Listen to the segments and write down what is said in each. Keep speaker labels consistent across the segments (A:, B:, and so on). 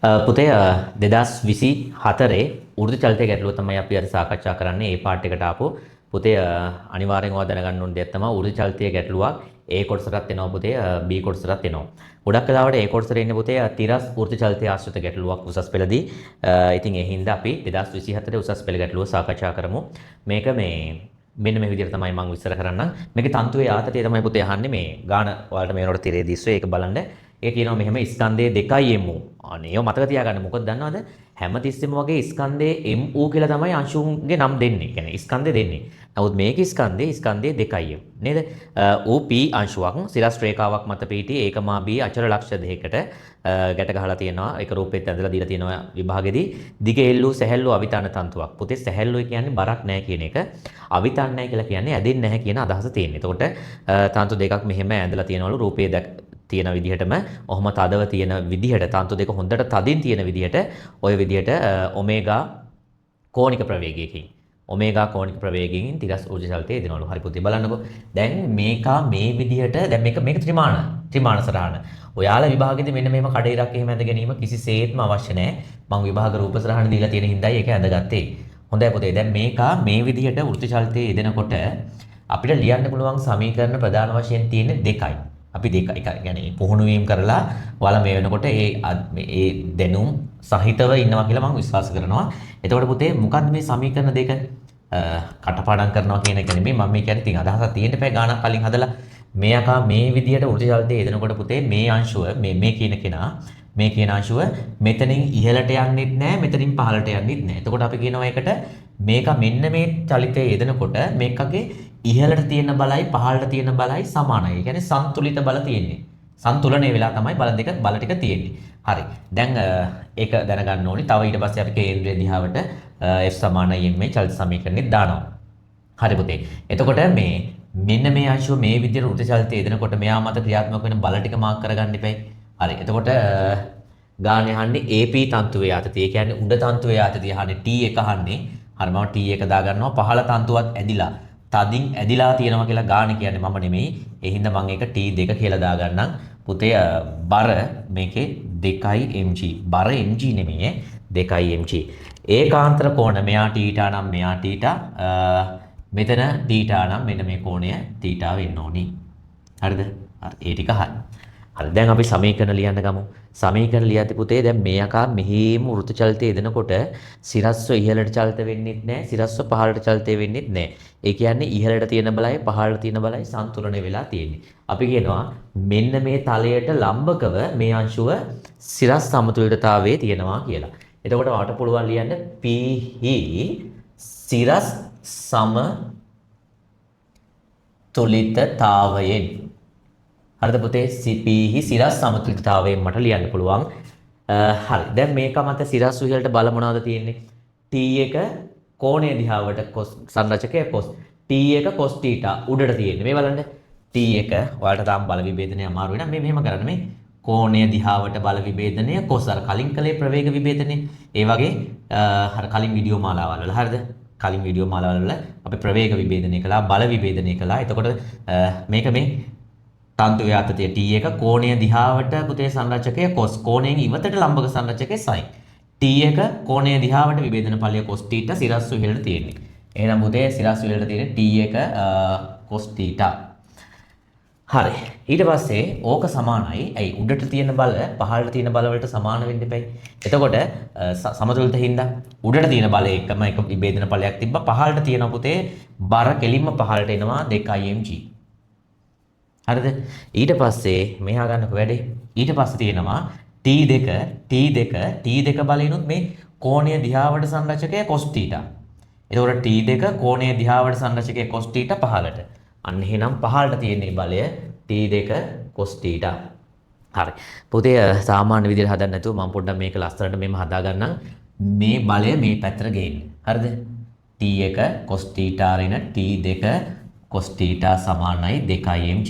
A: පුතේ 2024 වෘත්ති චලිත ගැටලුව තමයි අපි අද සාකච්ඡා කරන්නේ. ඒ පාර්ට් එකට ආපු පුතේ අනිවාර්යෙන් ඔයා දැනගන්න ඕන දෙයක් තමයි වෘත්ති චලිතයේ ගැටලුවක් A කොටසටත් එනවා පුතේ B කොටසටත් එනවා. ගොඩක් වෙලාවට A කොටසට එන්නේ පුතේ තිරස් වෘත්ති චලිතයේ ආශ්‍රිත ගැටලුවක් උසස් පෙළදී. ඉතින් ඒ හින්දා අපි 2024 උසස් පෙළ ගැටලුව සාකච්ඡා කරමු. මේක මෙන්න මේ විදිහට තමයි මම විස්තර කරන්නම්. මේකේ තන්තුවේ ආතතිය තමයි පුතේ අහන්නේ මේ ගාන ඔයාලට මේනොට තිරේ දිස්සේ ඒක බලන්න. ඒ කියනවා මෙහෙම ස්කන්ධයේ 2යි MU. අනේ ඔය මතක තියාගන්න. මොකද දන්නවද? හැමතිස්සෙම වගේ ස්කන්ධයේ MU කියලා තමයි අංශුන්ගේ නම් දෙන්නේ. කියන්නේ ස්කන්ධය දෙන්නේ. නමුත් මේක ස්කන්ධයේ 2යි නේද? OP අංශුවක් සිරස් රේඛාවක් මත පිහිටි ඒකමා B අචල ලක්ෂ දෙකකට ගැට ගහලා තියෙනවා. ඒක රූපෙත් ඇඳලා දීලා තියෙනවා විභාගෙදී. දිග එල්ලු සැහැල්ලු අවිතාන තන්තුවක්. පුතේ සැහැල්ලුයි කියන්නේ බරක් නැහැ කියන එක. අවිතාන නැහැ කියලා කියන්නේ ඇදෙන්නේ නැහැ කියන අදහස තියෙනවා. එතකොට තන්තු දෙකක් මෙහෙම ඇඳලා තියෙනවලු රූපයේ තියෙන විදිහටම ඔහොම තදව තියෙන විදිහට තන්තු දෙක හොඳට තදින් තියෙන විදිහට ඔය විදිහට ඔමේගා කෝණික ප්‍රවේගයකින් ඔමේගා කෝණික ප්‍රවේගයෙන් තිරස් ඌර්ජ චලිතය දෙනවලු. හරි පුතේ බලන්නකෝ. දැන් මේ විදිහට දැන් මේක ත්‍රිමාණ සරහන. ඔයාලා විභාගෙදී මෙන්න මේම කඩේරක් එහෙම ඇඳ ගැනීම කිසිසේත්ම අවශ්‍ය නැහැ. මම විභාග රූප සරහන දීලා තියෙන හින්දායි ඒක ඇඳගත්තේ. හොඳයි පුතේ. දැන් මේ විදිහට ඌර්ජ චලිතය යෙදෙනකොට අපිට ලියන්න පුළුවන් සමීකරණ ප්‍රධාන වශයෙන් තියෙන්නේ දෙකයි. අපි දෙකයි يعني පුහුණු වීම කරලා ඔයාලා මේ වෙනකොට ඒ දැනුම් සහිතව ඉන්නවා කියලා මම විශ්වාස කරනවා. එතකොට පුතේ මොකද්ද මේ සමීකරණ දෙක කටපාඩම් කරනවා කියන එක නෙමෙයි මම කියන්නේ ඉතින් අදහසක් තියෙන්න එපා ගානක් කලින් හදලා මේ විදියට ඌර්ජ චලිතය යෙදෙනකොට පුතේ මේ අංශුව මේ කියන කෙනා මේ කියන අංශුව මෙතනින් ඉහළට යන්නෙත් නැහැ මෙතනින් පහළට යන්නෙත් නැහැ. එතකොට අපි කියනවා ඒකට මේක මෙන්න මේ චලිතය යෙදෙනකොට මේකගේ ඉහළට තියෙන බලයි පහළට තියෙන බලයි සමානයි. ඒ කියන්නේ සන්තුලිත බල තියෙන්නේ. සන්තුලනය වෙලා තමයි බල ටික තියෙන්නේ. හරි. දැන් ඒක දැනගන්න ඕනි. තව ඊට පස්සේ අපි කේන්ද්‍රය දිහාවට F සමානයි m මේ චලිත සමීකරණෙත් දානවා. හරි පුතේ. එතකොට මෙන්න මේ අංශුව මේ විදිහට ඌර්ජ චලිතය යෙදෙනකොට මෙයා මත ක්‍රියාත්මක වෙන බල ටික මාක් කරගන්න ඉපැයි. හරි. එතකොට ගාන යහන්නේ AP තන්තුවේ ආතතිය. ඒ කියන්නේ උඩ තන්තුවේ ආතතිය අහන්නේ T1 අහන්නේ. හරි මම T1 දා ගන්නවා. පහළ තන්තුවත් ඇදිලා තදින් ඇදිලා තියෙනවා කියලා ගාන කියන්නේ මම නෙමෙයි. ඒ හින්දා මම ඒක T2 කියලා දා ගන්නම්. පුතේ බර මේකේ 2 mg. බර mg නෙමෙයි 2 mg. ඒකාන්තර කෝණ මෙයා θ නම් මෙයා θ මෙතන θ නම් මෙන්න මේ කෝණය θ වෙන්න ඕනි. හරිද? හරි. ඒ ටික හරි. හරි දැන් අපි සමීකරණ ලියන්න ගමු. සමීකරණ ලියද්දි පුතේ දැන් මේ ආකාර මෙහිම වෘත්ත චලිතය යෙදෙනකොට සිරස්ව ඉහළට චලිත වෙන්නෙත් නැහැ සිරස්ව පහළට චලිත වෙන්නෙත් නැහැ. ඒ කියන්නේ ඉහළට තියෙන බලයි පහළට තියෙන බලයි සන්තුලනය වෙලා තියෙන්නේ. අපි කියනවා මෙන්න මේ තලයට ලම්බකව මේ අංශුව සිරස් සමතුලිතතාවයේ තියෙනවා කියලා. එතකොට වාට පුළුවන් ලියන්න P සිරස් සමතුලිතතාවයෙන් හරිද පුතේ CP සිරස් සමතුලිතතාවයෙන් මට ලියන්න පුළුවන්. හරි. දැන් මේක මත සිරස් ඉහළට බල මොනවද තියෙන්නේ? T1 කෝණය දිහාවට cos සංරචකය cos T1 cos θ උඩට තියෙන්නේ. මේ බලන්න. T1 ඔයාලට තාම බල විභේදනය අමාරු වෙනවා. මෙහෙම කරන්න මේ කෝණය දිහාවට බල විභේදනය cos අර කලින් කලේ ප්‍රවේග විභේදනය. ඒ වගේ අර කලින් වීඩියෝ මාලාවල් වල හරිද? කලින් වීඩියෝ මාලාවල් වල අපි ප්‍රවේග විභේදනය කළා බල විභේදනය කළා. එතකොට මේක මේ තන්තු ව්‍යාපෘතිය T1 කෝණය දිහාවට පුතේ සංරචකය cos කෝණයෙන් ඉවතට ලම්බක සංරචකය sin T1 කෝණය දිහාවට විභේදන ඵලය cos θ සිරස් ඉහළට තියෙන්නේ. එහෙනම් පුතේ සිරස් ඉහළට තියෙන්නේ T1 cos θ. හරි. ඊට පස්සේ ඕක සමානයි. ඇයි උඩට තියෙන බල පහළට තියෙන බල වලට සමාන වෙන්න එපයි. එතකොට සමතුලිත හින්දා උඩට තියෙන බල එකම එක විභේදන ඵලයක් තිබ්බා. පහළට තියෙන පුතේ බර කෙලින්ම පහළට එනවා 2 mg. හරිද? ඊට පස්සේ මෙහා ගන්නකො වැඩේ. ඊට පස්සේ තියෙනවා T2 බලේනොත් මේ කෝණය දිහාවට සංරචකය cos θ. එතකොට T2 කෝණය දිහාවට සංරචකය cos θ පහළට. අන්න එහෙනම් පහළට තියෙන බලය T2 cos θ. හරි. පුතේ සාමාන්‍ය විදිහට හදන්න නැතුව මම පොඩ්ඩක් මේක ලස්සනට මෙහෙම හදා ගන්නම්. මේ බලය මේ පැත්තට ගේන්න. හරිද? T1 cos θ රින T2 cos θ සමානයි 2 mg.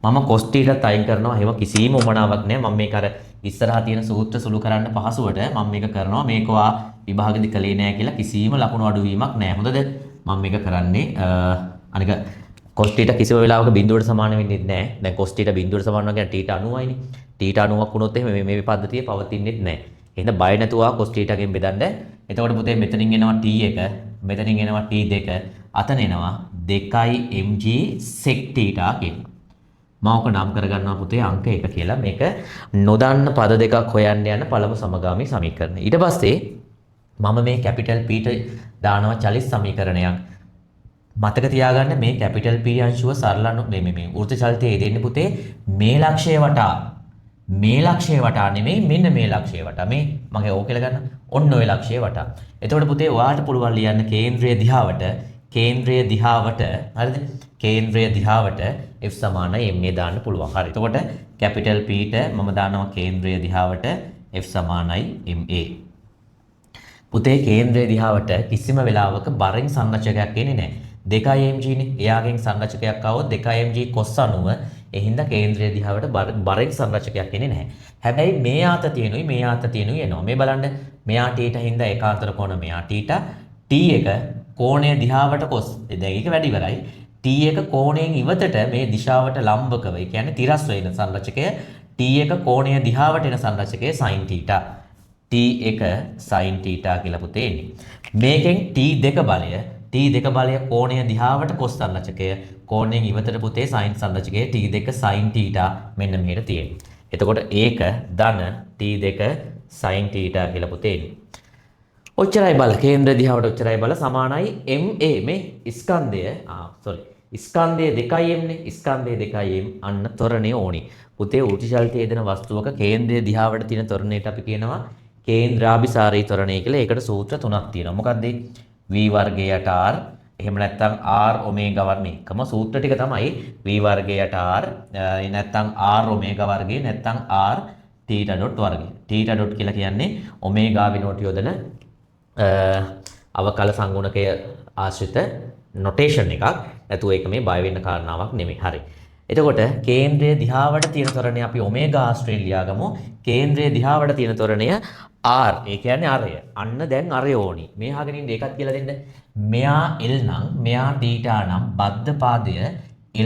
A: මම cos θ අයින් කරනවා. එහෙම කිසිම උමනාවක් නැහැ. මම මේක අර ඉස්සරහා තියෙන සූත්‍ර සුළු කරන්න පහසුවට මම මේක කරනවා. මේක වා විභාගෙදි කළේ නැහැ කියලා කිසිම ලකුණු අඩුවීමක් නැහැ. හොඳද? මම මේක කරන්නේ අනික cos θ කිසිම වෙලාවක බිඳුවට සමාන වෙන්නේ නැහැ. දැන් cos θ බිඳුවට සමාන වෙනවා කියන්නේ θ 90යිනේ. θ 90ක් වුණොත් එහෙම මේ පද්ධතිය පවතින්නේ නැහැ. එහෙනම් බය නැතුව cos θ ගෙන් බෙදන්න. එතකොට පුතේ මෙතනින් එනවා t1, මෙතනින් එනවා t2, අතන එනවා 2mg sec θ කියන. මම ඔක නම් කරගන්නවා පුතේ අංක 1 කියලා. මේක නොදන්න පද දෙකක් හොයන්න යන පළමු සමගාමී සමීකරණය. ඊට පස්සේ මම මේ කැපිටල් P ට දානවා චලිත සමීකරණයක්. මතක තියාගන්න මේ කැපිටල් P අංශුව සරලන මේ වෘත්ත චලිතයේ දෙන්නේ පුතේ මේ ලක්ෂය වටා නෙමෙයි මෙන්න මේ ලක්ෂය වටා. මේ මගේ ඕක කියලා ගන්න. ඔන්න ඔය ලක්ෂය වටා. එතකොට පුතේ ඔයාලට පුළුවන් ලියන්න කේන්ද්‍රයේ දිහාවට හරිද? කේන්ද්‍රයේ දිහාවට f සමානයි ma දාන්න පුළුවන්. හරි. එතකොට කැපිටල් P ට මම දානවා කේන්ද්‍රයේ දිහාවට f සමානයි ma. පුතේ කේන්ද්‍රයේ දිහාවට කිසිම වෙලාවක බරින් සංරචකයක් එන්නේ නැහැ. 2mg නේ. එයාගෙන් සංරචකයක් આવොත් 2mg cos 90. ඒ හින්දා කේන්ද්‍රයේ දිහාවට බරින් සංරචකයක් එන්නේ නැහැ. හැබැයි මේ ආතතියනුයි එනවා. මේ බලන්න මෙයා θ හින්දා ඒකාන්තර කෝණ මෙයා θ t1 කෝණය දිහාවට cos. දැන් ඒක වැඩි ඉවරයි. t1 කෝණයෙන් ඉවතට මේ දිශාවට ලම්බකව. ඒ කියන්නේ තිරස් වෙන සංරචකය t1 කෝණය දිහාවට එන සංරචකය sin θ. t1 sin θ කියලා පුතේ එන්නේ. මේකෙන් t2 බලය කෝණය දිහාවට cos සංරචකය කෝණයෙන් ඉවතට පුතේ sin සංරචකය t2 sin θ මෙන්න මෙහෙට තියෙනවා. එතකොට ඒක ධන t2 sin θ කියලා පුතේ එන්නේ. ඔච්චරයි බල කේන්ද්‍ර දිහාවට ඔච්චරයි බල සමානයි ma මේ ස්කන්ධය 2m නේ. ස්කන්ධය 2m අන්න ත්වරණය ඕනි. පුතේ වෘත්ත චලිතයේ යෙදෙන වස්තුවක කේන්ද්‍රය දිහාවට තියෙන ත්වරණයට අපි කියනවා කේන්ද්‍රාභිසාරී ත්වරණය කියලා. ඒකට සූත්‍ර තුනක් තියෙනවා. මොකක්ද? v වර්ගයට r එහෙම නැත්නම් r ඔමේගා වර්ගය. එකම සූත්‍ර ටික තමයි v වර්ගයට r නැත්නම් r ඔමේගා වර්ගය නැත්නම් r θ ඩොට් වර්ගය. θ ඩොට් කියලා කියන්නේ ඔමේගා විනෝට යොදන අවකල සංගුණකය ආශ්‍රිත නොටේෂන් එකක්. නැතුව ඒක මේ බය වෙන්න කාරණාවක් නෙමෙයි. හරි. එතකොට කේන්ද්‍රයේ දිහාවට තියෙන ත්වරණය අපි ඔමේගා ආස්ට්‍රේලියා ගමු. කේන්ද්‍රයේ දිහාවට තියෙන ත්වරණය r. ඒ කියන්නේ අරය. අන්න දැන් අරය ඕනි. මේ අහගෙන ඉන්න එකක් කියලා දෙන්න. මෙයා l නම් මෙයා θ නම් බද්ධ පාදය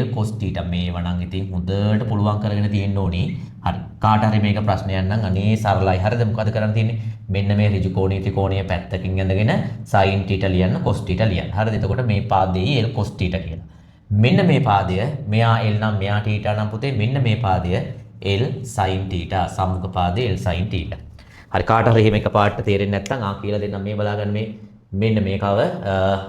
A: l cos θ මේව නම් ඉතින් හොඳට පුළුවන් කරගෙන තියෙන්න ඕනි. හරි. කාට හරි මේක ප්‍රශ්නයක් නම් අනේ සරලයි. හරිද? මොකද කරන්න තියෙන්නේ? මෙන්න මේ ඍජු කෝණීය ත්‍රිකෝණීය පැත්තකින් ඇඳගෙන sin θ ලියන්න cos θ ලියන්න. හරිද? එතකොට මේ පාදයේ l cos θ කියලා. මෙන්න මේ පාදය මෙයා l නම් මෙයා θ නම් පුතේ මෙන්න මේ පාදය l sin θ සම්මුඛ පාදය l sin θ. හරි කාට හරි එහෙම එකපාරට තේරෙන්නේ නැත්නම් කියලා දෙන්නම් මේ බලාගන්න මෙන්න මේකව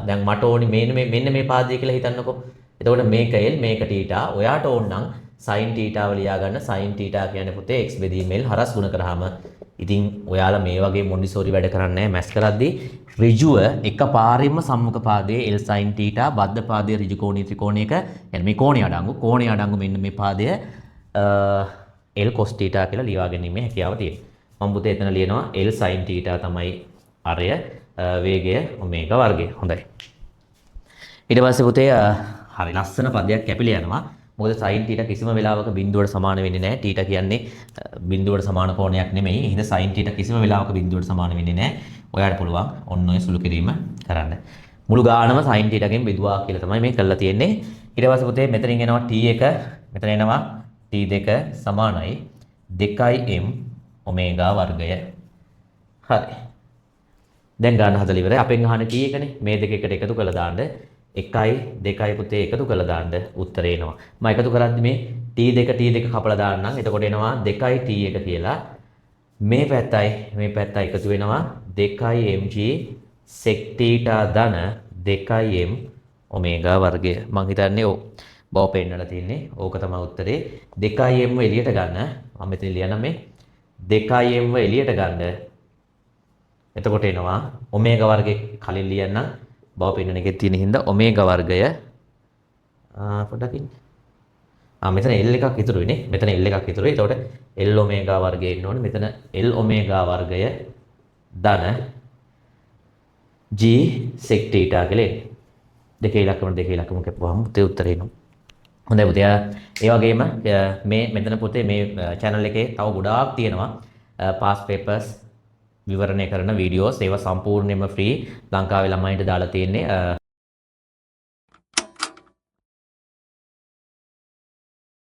A: දැන් මට ඕනි මෙන්න මේ පාදය කියලා හිතන්නකෝ. එතකොට මේක l මේක θ. ඔයාට ඕන නම් sin θ ව ලියා ගන්න. sin θ කියන්නේ පුතේ x බෙදීම l හරස් ගුණ කරාම ඉතින් ඔයාලා මේ වගේ මොන්ඩිසෝරි වැඩ කරන්නේ නැහැ මැස් කරද්දී ඍජුව එකපාරින්ම සම්මුඛ පාදයේ l sin θ බද්ධ පාදයේ ඍජු කෝණීය ත්‍රිකෝණයක يعني මේ කෝණය අඩංගු මෙන්න මේ පාදය l cos θ කියලා ලියා ගැනීමේ හැකියාව තියෙනවා. මම පුතේ එතන ලියනවා l sin θ තමයි අරය වේගය ඔමේගා වර්ගය. හොඳයි. ඊට පස්සේ පුතේ හරි ලස්සන පදයක් කැපිලා යනවා. මොකද sin θ කිසිම වෙලාවක බිඳුවට සමාන වෙන්නේ නැහැ. θ කියන්නේ බිඳුවට සමාන කෝණයක් නෙමෙයි. එහෙනම් sin θ කිසිම වෙලාවක බිඳුවට සමාන වෙන්නේ නැහැ. ඔයාලට පුළුවන් ඔන්න ඔය සුළු කිරීම කරන්න. මුළු ගානම sin θ ගෙන් බෙදුවා කියලා තමයි මේ කරලා තියෙන්නේ. ඊට පස්සේ පුතේ මෙතනින් එනවා t1 මෙතන එනවා t2 සමානයි 2m ඔමේගා වර්ගය. හරි. දැන් ගන්න හදලා ඉවරයි. අපෙන් අහන්නේ t1 නේ. මේ දෙක එකට එකතු කරලා දාන්න 1යි 2යි පුතේ එකතු කරලා දාන්න උත්තරේ එනවා. මම එකතු කරද්දි මේ t2 කපලා දාන්නම්. එතකොට එනවා 2යි t1 කියලා. මේ පැත්තයි එකතු වෙනවා 2mg sec θ ධන 2m ඔමේගා වර්ගය. මම හිතන්නේ බව පෙන්නලා තියෙන්නේ. ඕක තමයි උත්තරේ. 2m එළියට ගන්න. මම මෙතන ලියන්න මේ 2m එළියට ගන්න. එතකොට එනවා ඔමේගා වර්ගය කලින් ලියන්නම්. බව පෙන්නන එකේ තියෙන හින්දා ඔමේගා වර්ගය පොඩ්ඩක් ඉන්න. මෙතන L එකක් ඉතුරුයි නේ. මෙතන L එකක් ඉතුරුයි. එතකොට L ඔමේගා වර්ගය එන්න ඕනේ. මෙතන L ඔමේගා වර්ගය ධන G sec θ කියලා එන්නේ. දෙකේ ඉලක්කම කැපුවාම උත්තේ උත්තරේ එනවා. හොඳයි පුතේ. ඒ වගේම මේ මෙතන පුතේ මේ channel එකේ තව ගොඩාක් තියෙනවා past papers විවරණය කරන වීඩියෝස්. ඒවා සම්පූර්ණයෙන්ම ෆ්‍රී ලංකාවේ ළමයින්ට දාලා තියෙන්නේ.